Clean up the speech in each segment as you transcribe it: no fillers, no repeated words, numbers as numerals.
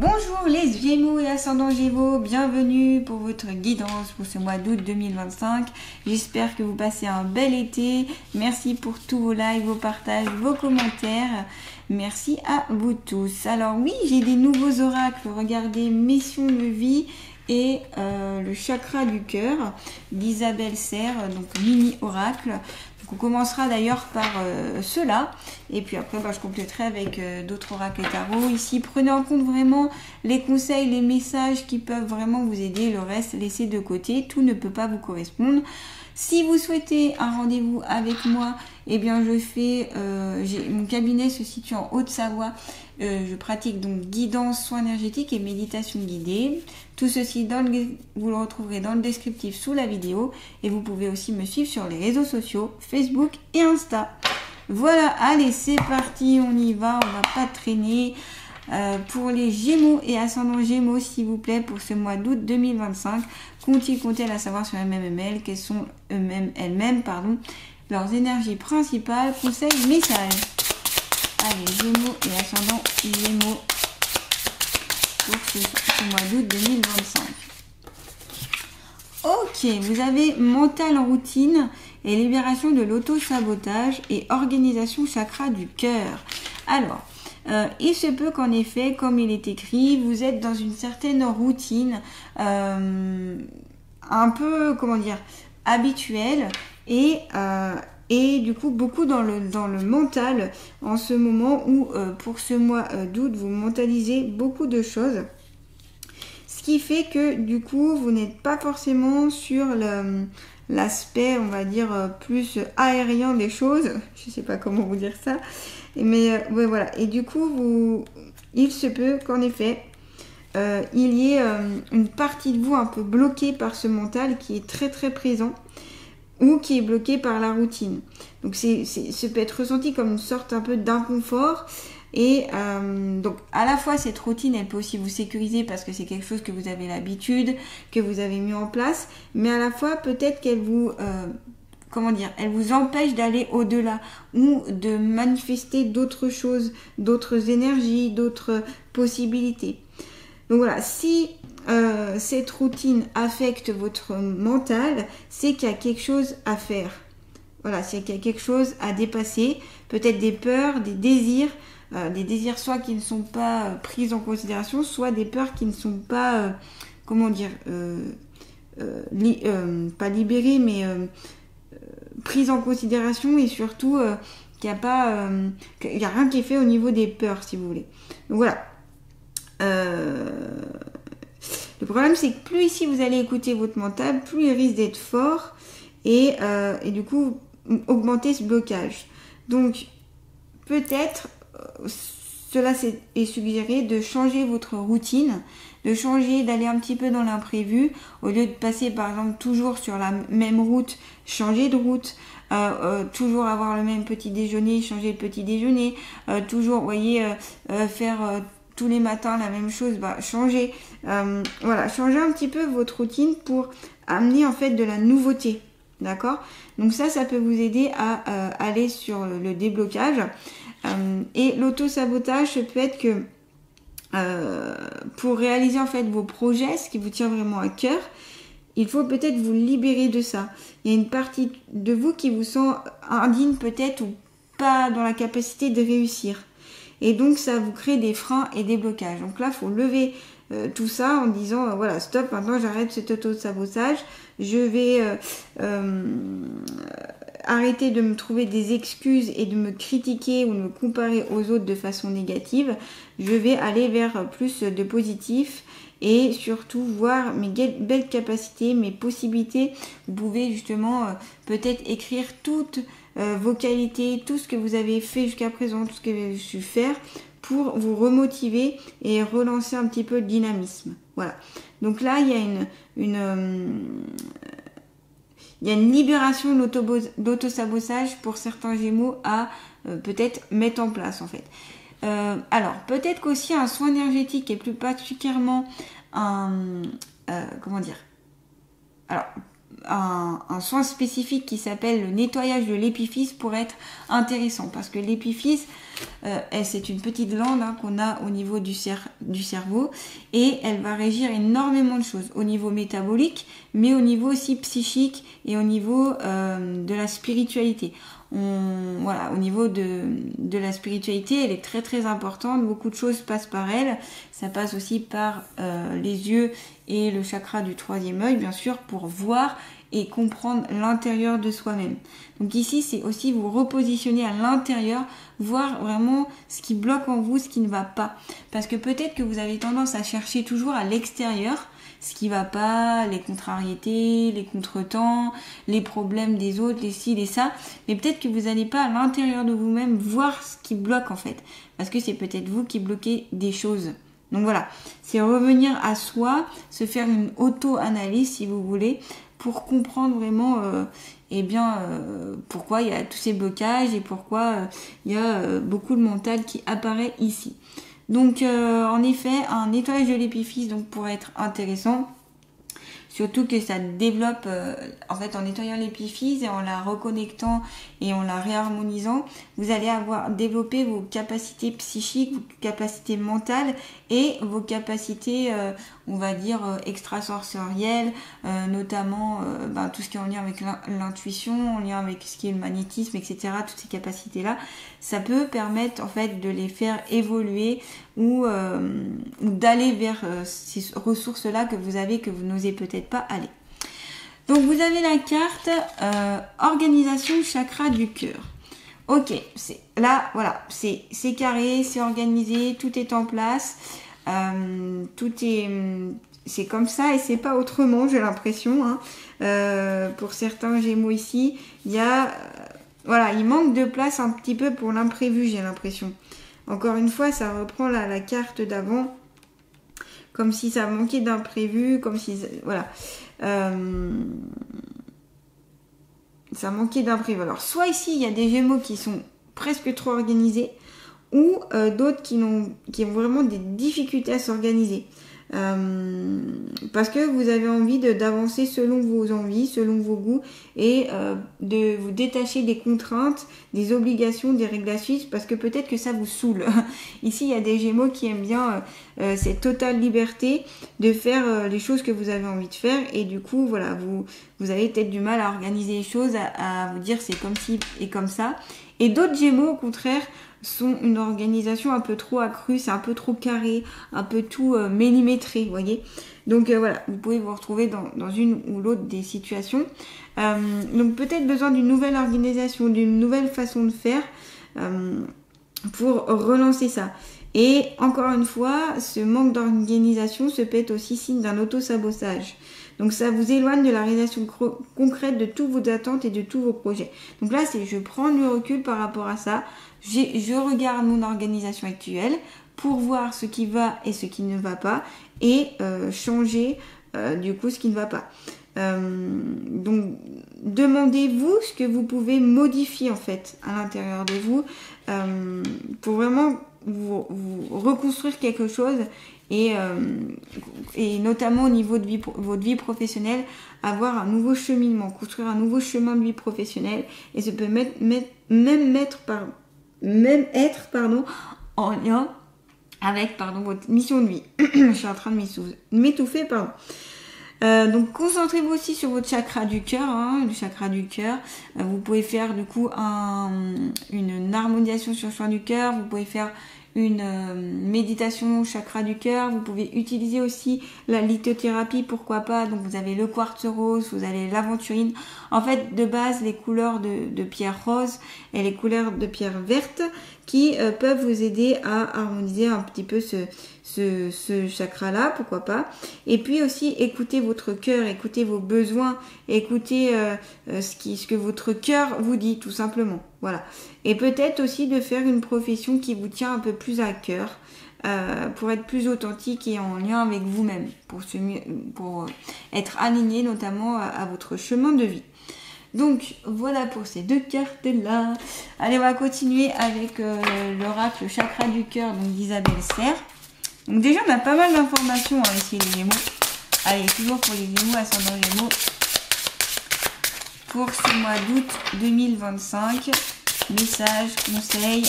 Bonjour les Gémeaux et ascendants Gémeaux, bienvenue pour votre guidance pour ce mois d'août 2025. J'espère que vous passez un bel été. Merci pour tous vos likes, vos partages, vos commentaires. Merci à vous tous. Alors oui, j'ai des nouveaux oracles. Regardez, mission de vie et le chakra du cœur d'Isabelle Serre, donc mini oracle. Donc on commencera d'ailleurs par cela et puis après je compléterai avec d'autres oracles et tarot. Ici, prenez en compte vraiment les conseils, les messages qui peuvent vraiment vous aider. Le reste, laissez de côté, tout ne peut pas vous correspondre. Si vous souhaitez un rendez-vous avec moi, eh bien mon cabinet se situe en Haute-Savoie. Je pratique donc guidance, soins énergétiques et méditation guidée. Tout ceci, vous le retrouverez dans le descriptif sous la vidéo. Et vous pouvez aussi me suivre sur les réseaux sociaux, Facebook et Insta. Voilà, allez, c'est parti, on y va, on va pas traîner. Pour les Gémeaux et ascendants Gémeaux, s'il vous plaît, pour ce mois d'août 2025, comptez à savoir sur MML, quelles sont elles-mêmes, leurs énergies principales, conseils, messages. Allez, Gémeaux et ascendants Gémeaux pour ce mois d'août 2025. Ok, vous avez mental en routine et libération de l'auto-sabotage et organisation chakra du cœur. Alors, il se peut qu'en effet, comme il est écrit, vous êtes dans une certaine routine un peu, habituelle et du coup beaucoup dans le mental en ce moment où pour ce mois d'août, vous mentalisez beaucoup de choses. Ce qui fait que du coup, vous n'êtes pas forcément sur l'aspect, on va dire, plus aérien des choses. Je sais pas comment vous dire ça. Mais ouais, voilà. Et du coup, il se peut qu'en effet, il y ait une partie de vous un peu bloquée par ce mental qui est très très présent ou qui est bloqué par la routine. Donc ça peut être ressenti comme une sorte un peu d'inconfort. Et donc à la fois cette routine, elle peut aussi vous sécuriser parce que c'est quelque chose que vous avez l'habitude, que vous avez mis en place, mais à la fois peut-être qu'elle vous elle vous empêche d'aller au-delà ou de manifester d'autres choses, d'autres énergies, d'autres possibilités. Donc voilà, si cette routine affecte votre mental, c'est qu'il y a quelque chose à faire. Voilà, c'est qu'il y a quelque chose à dépasser, peut-être des peurs, des désirs soit qui ne sont pas pris en considération, soit des peurs qui ne sont pas, pas libérées, mais prise en considération et surtout qu'il n'y a rien qui est fait au niveau des peurs, si vous voulez. Donc voilà. Le problème, c'est que plus ici vous allez écouter votre mental, plus il risque d'être fort et du coup augmenter ce blocage. Donc peut-être cela est suggéré de changer votre routine, de changer, d'aller un petit peu dans l'imprévu, au lieu de passer par exemple toujours sur la même route, changer de route, toujours avoir le même petit déjeuner, changer le petit déjeuner, toujours, vous voyez, faire tous les matins la même chose, changer, voilà, changer un petit peu votre routine pour amener en fait de la nouveauté, d'accord? Donc ça peut vous aider à aller sur le déblocage. Et l'auto-sabotage, ça peut être que pour réaliser en fait vos projets, ce qui vous tient vraiment à cœur, il faut peut-être vous libérer de ça. Il y a une partie de vous qui vous sent indigne peut-être ou pas dans la capacité de réussir. Et donc ça vous crée des freins et des blocages. Donc là, il faut lever tout ça en disant voilà, stop, maintenant j'arrête cet auto-sabotage. Je vais arrêter de me trouver des excuses et de me critiquer ou de me comparer aux autres de façon négative. Je vais aller vers plus de positif et surtout voir mes belles capacités, mes possibilités. Vous pouvez justement peut-être écrire toutes vos qualités, tout ce que vous avez fait jusqu'à présent, tout ce que vous avez su faire pour vous remotiver et relancer un petit peu le dynamisme. Voilà. Donc là, il y a une libération de l'auto-sabotage pour certains Gémeaux à peut-être mettre en place en fait. Alors, peut-être qu'aussi un soin énergétique et plus particulièrement un soin spécifique qui s'appelle le nettoyage de l'épiphyse pourrait être intéressant parce que l'épiphyse, c'est une petite glande qu'on a au niveau du cerveau et elle va régir énormément de choses au niveau métabolique, mais au niveau aussi psychique et au niveau de la spiritualité. Voilà, au niveau de la spiritualité, elle est très très importante. Beaucoup de choses passent par elle. Ça passe aussi par les yeux et le chakra du troisième œil, bien sûr, pour voir et comprendre l'intérieur de soi-même. Donc ici, c'est aussi vous repositionner à l'intérieur, voir vraiment ce qui bloque en vous, ce qui ne va pas. Parce que peut-être que vous avez tendance à chercher toujours à l'extérieur ce qui va pas, les contrariétés, les contretemps, les problèmes des autres, les ci, les ça. Mais peut-être que vous n'allez pas à l'intérieur de vous-même voir ce qui bloque en fait. Parce que c'est peut-être vous qui bloquez des choses. Donc voilà, c'est revenir à soi, se faire une auto-analyse si vous voulez, pour comprendre vraiment pourquoi il y a tous ces blocages et pourquoi il y a beaucoup de mental qui apparaît ici. Donc en effet, un nettoyage de l'épiphyse donc pourrait être intéressant. Surtout que ça développe, en fait, en nettoyant l'épiphyse et en la reconnectant et en la réharmonisant, vous allez développer vos capacités psychiques, vos capacités mentales et vos capacités, on va dire, extrasensorielles, notamment tout ce qui est en lien avec l'intuition, en lien avec ce qui est le magnétisme, etc. Toutes ces capacités-là, ça peut permettre, en fait, de les faire évoluer ou d'aller vers ces ressources-là que vous avez, que vous n'osez peut-être pas aller. Donc vous avez la carte organisation chakra du cœur. Ok, là voilà, c'est carré, c'est organisé, tout est en place, c'est comme ça et c'est pas autrement, j'ai l'impression. Pour certains Gémeaux ici, il manque de place un petit peu pour l'imprévu, j'ai l'impression. Encore une fois, ça reprend la carte d'avant, comme si ça manquait d'imprévu, comme si... Voilà. Ça manquait d'imprévu. Alors, soit ici, il y a des Gémeaux qui sont presque trop organisés, ou d'autres qui ont vraiment des difficultés à s'organiser. Parce que vous avez envie d'avancer selon vos envies, selon vos goûts et de vous détacher des contraintes, des obligations, des règles à suivre parce que peut-être que ça vous saoule. Ici, il y a des Gémeaux qui aiment bien cette totale liberté de faire les choses que vous avez envie de faire et du coup, voilà, vous avez peut-être du mal à organiser les choses, à vous dire c'est comme ci et comme ça. Et d'autres Gémeaux, au contraire, sont une organisation un peu trop accrue, c'est un peu trop carré, un peu tout millimétré, vous voyez. Donc voilà, vous pouvez vous retrouver dans une ou l'autre des situations. Donc peut-être besoin d'une nouvelle organisation, d'une nouvelle façon de faire pour relancer ça. Et encore une fois, ce manque d'organisation se peut être aussi signe d'un auto-sabotage. Donc ça vous éloigne de la réalisation concrète de toutes vos attentes et de tous vos projets. Donc là, je prends du recul par rapport à ça. Je regarde mon organisation actuelle pour voir ce qui va et ce qui ne va pas et changer du coup ce qui ne va pas. Donc demandez-vous ce que vous pouvez modifier en fait à l'intérieur de vous pour vraiment vous reconstruire quelque chose et notamment au niveau de votre vie professionnelle, avoir un nouveau cheminement, construire un nouveau chemin de vie professionnelle et ça peut même être en lien avec votre mission de vie. Je suis en train de m'étouffer, pardon. Donc concentrez-vous aussi sur votre chakra du cœur, le chakra du cœur. Vous pouvez faire du coup une harmonisation sur le chakra du cœur, vous pouvez faire une méditation au chakra du cœur, vous pouvez utiliser aussi la lithothérapie, pourquoi pas. Donc vous avez le quartz rose, vous avez l'aventurine. En fait, de base, les couleurs de pierre rose et les couleurs de pierre verte qui peuvent vous aider à harmoniser un petit peu ce chakra-là, pourquoi pas. Et puis aussi, écoutez votre cœur, écoutez vos besoins, écoutez ce que votre cœur vous dit, tout simplement. Voilà. Et peut-être aussi de faire une profession qui vous tient un peu plus à cœur, pour être plus authentique et en lien avec vous-même, pour être aligné notamment à votre chemin de vie. Donc voilà pour ces deux cartes-là. Allez, on va continuer avec l'oracle chakra du cœur d'Isabelle Serre. Donc déjà, on a pas mal d'informations ici, les Gémeaux. Allez, toujours pour les Gémeaux, ascendant Gémeaux. Pour ce mois d'août 2025, messages, conseils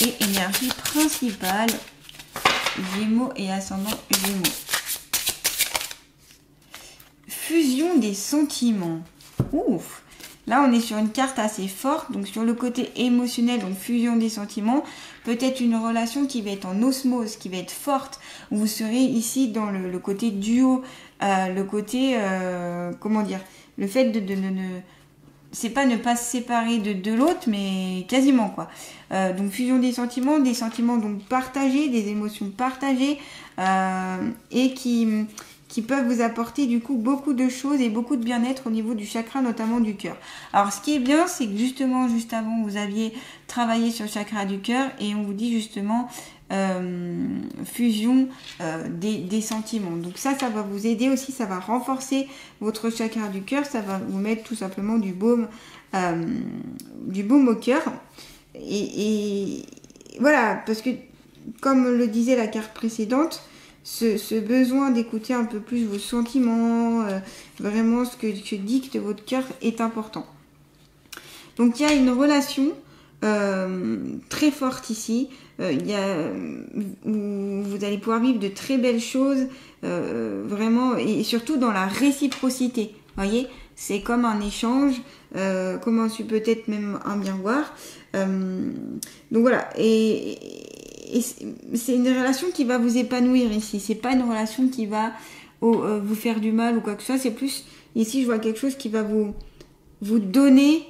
et énergie principale, Gémeaux et ascendant Gémeaux. Fusion des sentiments. Ouf! Là, on est sur une carte assez forte, donc sur le côté émotionnel, donc fusion des sentiments, peut-être une relation qui va être en osmose, qui va être forte. Vous serez ici dans le côté duo, le côté, comment dire, le fait de c'est pas ne pas se séparer de l'autre, mais quasiment quoi. Donc fusion des sentiments donc partagés, des émotions partagées, et qui peuvent vous apporter du coup beaucoup de choses et beaucoup de bien-être au niveau du chakra, notamment du cœur. Alors ce qui est bien, c'est que justement, juste avant, vous aviez travaillé sur le chakra du cœur et on vous dit justement fusion des sentiments. Donc ça va vous aider aussi, ça va renforcer votre chakra du cœur, ça va vous mettre tout simplement du baume au cœur. Et voilà, parce que comme le disait la carte précédente, ce besoin d'écouter un peu plus vos sentiments, vraiment ce que dicte votre cœur est important. Donc il y a une relation très forte ici. Vous allez pouvoir vivre de très belles choses, vraiment, et surtout dans la réciprocité. Voyez, c'est comme un échange, comme peut-être même un miroir. Donc voilà, et c'est une relation qui va vous épanouir ici. C'est pas une relation qui va vous faire du mal ou quoi que ce soit. C'est plus, ici je vois quelque chose qui va vous donner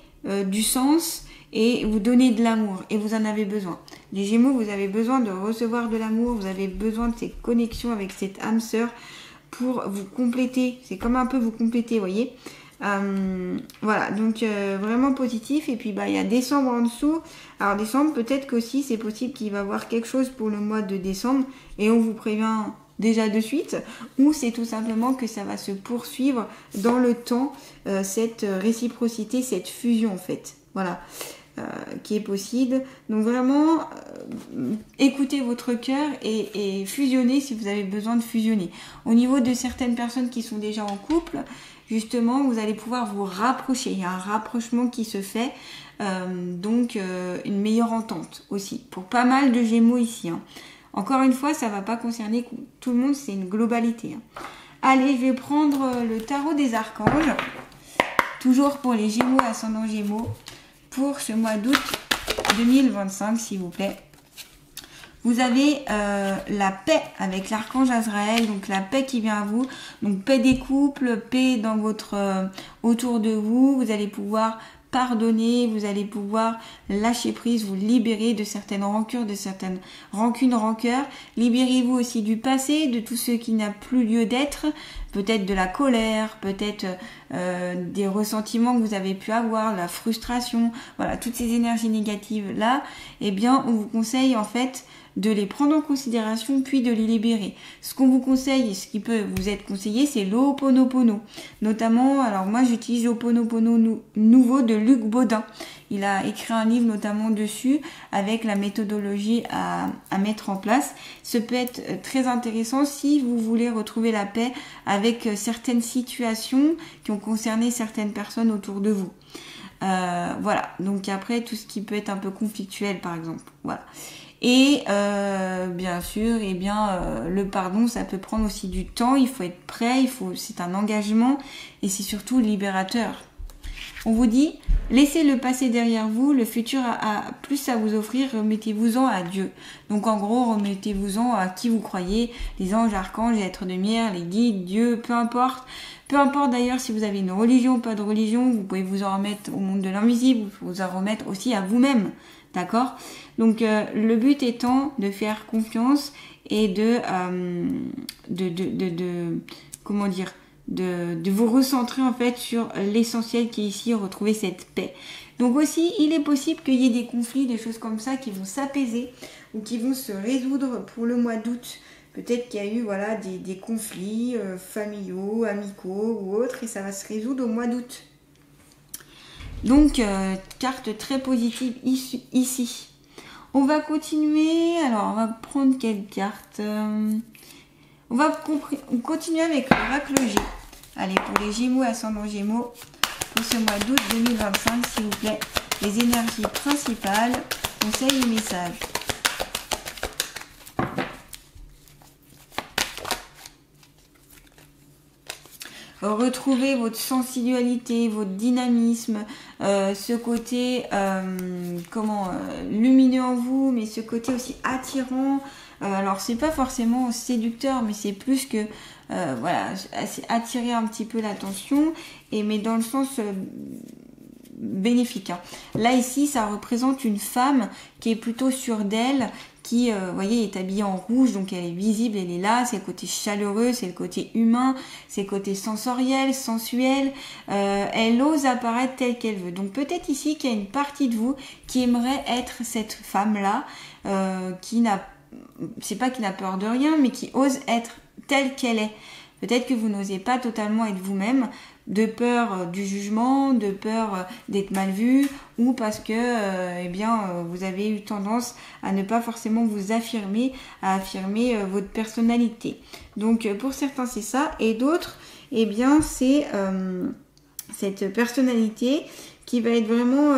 du sens et vous donner de l'amour. Et vous en avez besoin. Les Gémeaux, vous avez besoin de recevoir de l'amour. Vous avez besoin de ces connexions avec cette âme sœur pour vous compléter. C'est comme un peu vous compléter, vous voyez. Voilà, donc vraiment positif. Et puis il y a décembre en dessous. Alors décembre, peut-être qu'aussi c'est possible qu'il va y avoir quelque chose pour le mois de décembre et on vous prévient déjà de suite, ou c'est tout simplement que ça va se poursuivre dans le temps, cette réciprocité, cette fusion en fait, voilà, qui est possible. Donc vraiment écoutez votre cœur et fusionnez si vous avez besoin de fusionner. Au niveau de certaines personnes qui sont déjà en couple, justement, vous allez pouvoir vous rapprocher. Il y a un rapprochement qui se fait, donc une meilleure entente aussi. Pour pas mal de Gémeaux ici. Hein. Encore une fois, ça ne va pas concerner tout le monde, c'est une globalité. Hein. Allez, je vais prendre le tarot des archanges. Toujours pour les Gémeaux, ascendant Gémeaux. Pour ce mois d'août 2025, s'il vous plaît. Vous avez la paix avec l'archange Azraël, donc la paix qui vient à vous, donc paix des couples, paix dans votre autour de vous. Vous allez pouvoir pardonner, vous allez pouvoir lâcher prise, vous libérer de certaines rancures, de certaines rancœurs. Libérez-vous aussi du passé, de tout ce qui n'a plus lieu d'être, peut-être de la colère, peut-être des ressentiments que vous avez pu avoir, la frustration, voilà, toutes ces énergies négatives là, eh bien on vous conseille en fait de les prendre en considération puis de les libérer. Ce qu'on vous conseille et ce qui peut vous être conseillé, c'est l'Ho'oponopono. Notamment, alors moi j'utilise l'Ho'oponopono nouveau de Luc Baudin. Il a écrit un livre notamment dessus avec la méthodologie à mettre en place. Ce peut être très intéressant si vous voulez retrouver la paix avec certaines situations qui ont concerné certaines personnes autour de vous. Voilà, donc après tout ce qui peut être un peu conflictuel par exemple. Voilà. Et bien sûr, le pardon, ça peut prendre aussi du temps, il faut être prêt, c'est un engagement et c'est surtout libérateur. On vous dit, laissez le passé derrière vous, le futur a plus à vous offrir, remettez-vous-en à Dieu. Donc en gros, remettez-vous-en à qui vous croyez, les anges, archanges, les êtres de lumière, les guides, Dieu, peu importe. Peu importe d'ailleurs si vous avez une religion ou pas de religion, vous pouvez vous en remettre au monde de l'invisible, vous en remettre aussi à vous-même. D'accord? Donc le but étant de faire confiance et de vous recentrer en fait sur l'essentiel qui est ici, retrouver cette paix. Donc aussi, il est possible qu'il y ait des conflits, des choses comme ça qui vont s'apaiser ou qui vont se résoudre pour le mois d'août. Peut-être qu'il y a eu des conflits familiaux, amicaux ou autres et ça va se résoudre au mois d'août. Donc, carte très positive ici. On va continuer. Alors, on va prendre quelle carte? On va continuer avec l'oracle G. Allez, pour les Gémeaux, ascendant Gémeaux, pour ce mois d'août 2025, s'il vous plaît, les énergies principales, conseils et messages. retrouver votre sensualité, votre dynamisme, ce côté lumineux en vous, mais ce côté aussi attirant. Alors c'est pas forcément séducteur, mais c'est plus que voilà, attirer un petit peu l'attention, mais dans le sens bénéfique. Hein. Là ici, ça représente une femme qui est plutôt sûre d'elle, qui, vous voyez, est habillée en rouge, donc elle est visible, elle est là, c'est le côté chaleureux, c'est le côté humain, c'est le côté sensoriel, sensuel, elle ose apparaître telle qu'elle veut. Donc peut-être ici qu'il y a une partie de vous qui aimerait être cette femme-là, c'est pas qui n'a peur de rien, mais qui ose être telle qu'elle est. Peut-être que vous n'osez pas totalement être vous-même, de peur du jugement, de peur d'être mal vu, ou parce que vous avez eu tendance à ne pas forcément vous affirmer, à affirmer votre personnalité. Donc pour certains c'est ça, et d'autres, c'est cette personnalité qui va être vraiment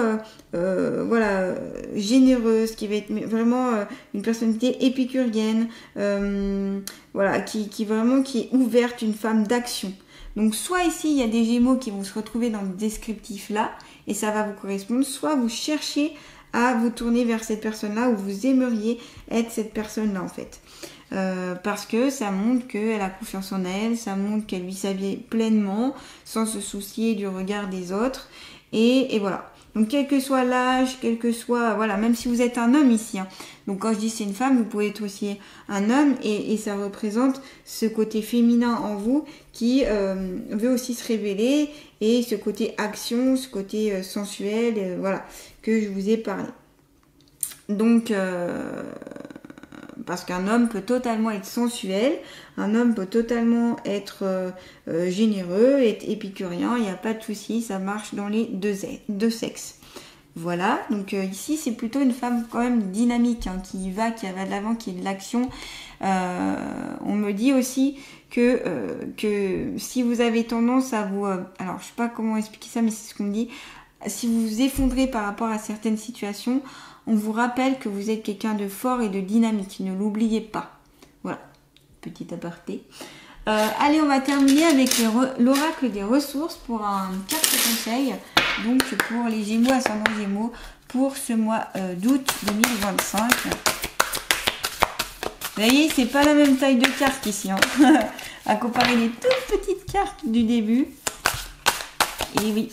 généreuse, qui va être vraiment une personnalité épicurienne, qui est ouverte, une femme d'action. Donc soit ici il y a des Gémeaux qui vont se retrouver dans le descriptif là et ça va vous correspondre, soit vous cherchez à vous tourner vers cette personne-là ou vous aimeriez être cette personne-là en fait. Parce que ça montre qu'elle a confiance en elle, ça montre qu'elle vit sa vie pleinement sans se soucier du regard des autres et voilà. Donc quel que soit l'âge, quel que soit, même si vous êtes un homme ici, hein. Donc quand je dis c'est une femme, vous pouvez être aussi un homme et ça représente ce côté féminin en vous qui veut aussi se révéler et ce côté action, ce côté sensuel, que je vous ai parlé. Donc parce qu'un homme peut totalement être sensuel, un homme peut totalement être généreux, être épicurien, il n'y a pas de souci, ça marche dans les deux sexes. Voilà, donc ici c'est plutôt une femme quand même dynamique, hein, qui va de l'avant, qui est de l'action. On me dit aussi que si vous avez tendance à vous... alors je sais pas comment expliquer ça, mais c'est ce qu'on me dit. Si vous vous effondrez par rapport à certaines situations, on vous rappelle que vous êtes quelqu'un de fort et de dynamique. Ne l'oubliez pas. Voilà, petit aparté. Allez, on va terminer avec l'oracle des ressources pour un carte conseil. Donc pour les Gémeaux, ascendant Gémeaux, pour ce mois d'août 2025. Vous voyez, c'est pas la même taille de carte ici. Hein. À comparer les toutes petites cartes du début. Et oui.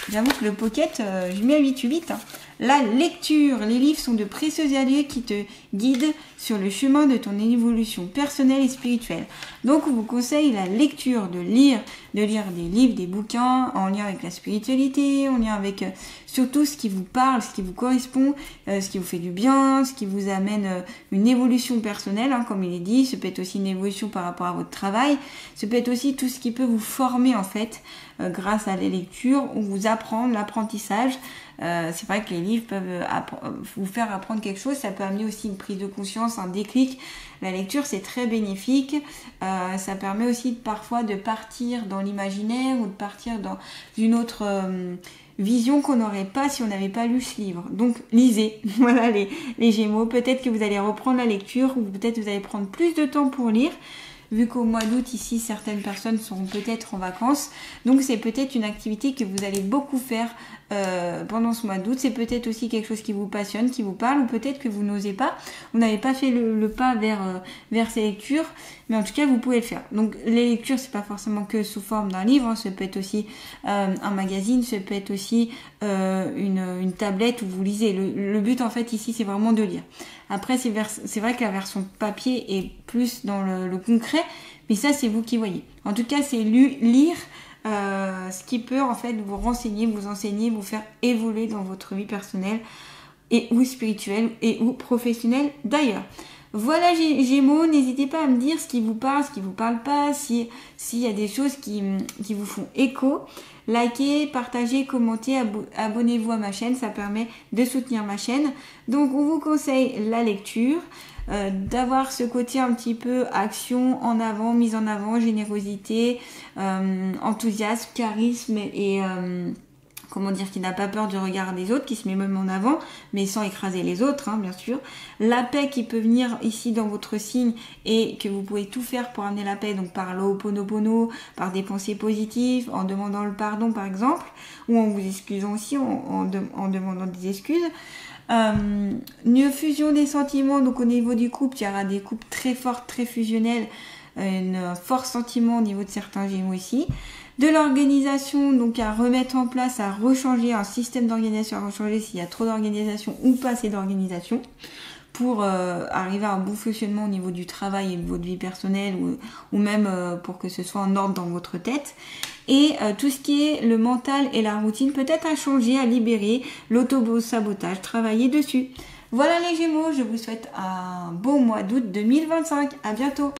J'avoue que le pocket, je m'y habitue vite. Hein. La lecture, les livres sont de précieux alliés qui te guident sur le chemin de ton évolution personnelle et spirituelle. Donc on vous conseille la lecture, de lire des livres, des bouquins en lien avec la spiritualité, en lien avec surtout ce qui vous parle, ce qui vous correspond, ce qui vous fait du bien, ce qui vous amène une évolution personnelle, hein, comme il est dit. Ce peut être aussi une évolution par rapport à votre travail. Ce peut être aussi tout ce qui peut vous former en fait grâce à la lecture ou vous apprendre l'apprentissage. C'est vrai que les livres peuvent vous faire apprendre quelque chose, ça peut amener aussi une prise de conscience, un déclic. La lecture c'est très bénéfique, ça permet aussi parfois de partir dans l'imaginaire ou de partir dans une autre vision qu'on n'aurait pas si on n'avait pas lu ce livre. Donc lisez, voilà les Gémeaux, peut-être que vous allez reprendre la lecture ou peut-être vous allez prendre plus de temps pour lire. Vu qu'au mois d'août, ici, certaines personnes seront peut-être en vacances. Donc, c'est peut-être une activité que vous allez beaucoup faire pendant ce mois d'août. C'est peut-être aussi quelque chose qui vous passionne, qui vous parle, ou peut-être que vous n'osez pas. Vous n'avez pas fait le pas vers ces lectures. Mais en tout cas, vous pouvez le faire. Donc, les lectures, c'est pas forcément que sous forme d'un livre. Ça peut être aussi un magazine. Ça peut être aussi une tablette où vous lisez. Le but, en fait, ici, c'est vraiment de lire. Après, c'est vrai que la version papier est plus dans le concret, mais ça, c'est vous qui voyez. En tout cas, c'est lire ce qui peut en fait vous renseigner, vous enseigner, vous faire évoluer dans votre vie personnelle et ou spirituelle et ou professionnelle d'ailleurs. Voilà Gémeaux, n'hésitez pas à me dire ce qui vous parle, ce qui vous parle pas, s'il y a des choses qui vous font écho. Likez, partagez, commentez, abonnez-vous à ma chaîne, ça permet de soutenir ma chaîne. Donc on vous conseille la lecture, d'avoir ce côté un petit peu action en avant, mise en avant, générosité, enthousiasme, charisme et comment dire, qui n'a pas peur du regard des autres, qui se met même en avant, mais sans écraser les autres, hein, bien sûr. La paix qui peut venir ici dans votre signe et que vous pouvez tout faire pour amener la paix, donc par l'Ho'oponopono, par des pensées positives, en demandant le pardon par exemple, ou en vous excusant aussi, en demandant des excuses. Une fusion des sentiments, donc au niveau du couple, il y aura des couples très forts, très fusionnels, un fort sentiment au niveau de certains Gémeaux ici. De l'organisation, donc à remettre en place, à rechanger, un système d'organisation à rechanger s'il y a trop d'organisation ou pas assez d'organisation, pour arriver à un bon fonctionnement au niveau du travail et de votre vie personnelle, ou même pour que ce soit en ordre dans votre tête. Et tout ce qui est le mental et la routine, peut-être à changer, à libérer, l'auto-sabotage, travailler dessus. Voilà les Gémeaux, je vous souhaite un beau mois d'août 2025. À bientôt.